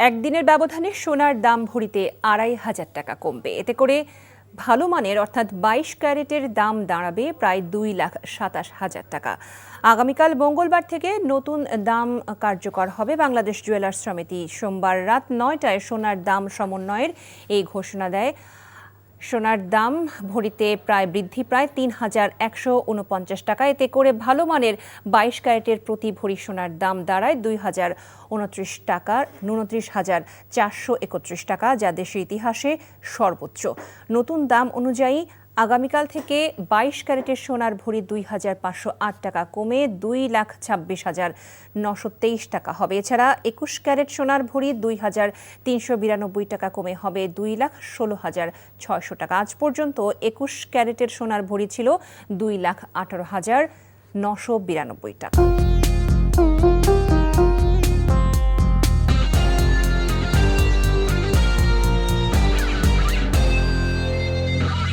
একদিনের ব্যবধানে সোনার দাম ভরিতে ২,৫০০ টাকা কমবে। এতে করে ভালো মানের অর্থাৎ ২২ ক্যারেটের দাম দাঁড়াবে প্রায় ২,২৭,০০০ টাকা। আগামীকাল মঙ্গলবার থেকে নতুন দাম কার্যকর হবে। বাংলাদেশ জুয়েলার্স সমিতি সোমবার রাত ৯টায় সোনার দাম সমন্বয়ের এই ঘোষণা দেয়। সোনার দাম ভরিতে বৃদ্ধি প্রায় ৩,১৪৯ টাকা। এতে করে ভালো মানের ২২ ক্যারেটের প্রতি ভরি সোনার দাম দাঁড়ায় ২,০২৯ টাকা ২৯,৪৩১ টাকা, যা দেশের ইতিহাসে সর্বোচ্চ। নতুন দাম অনুযায়ী আগামীকাল থেকে ২২ ক্যারেটের সোনার ভরি ২,৫০৮ টাকা কমে ২,২৬,৯২৩ টাকা হবে। এছাড়া ২১ ক্যারেট সোনার ভরি ২,৩৯২ টাকা কমে হবে ২,১৬,৬০০ টাকা। আজ পর্যন্ত ২১ ক্যারেটের সোনার ভরি ছিল ২,১৮,৯৯২ টাকা।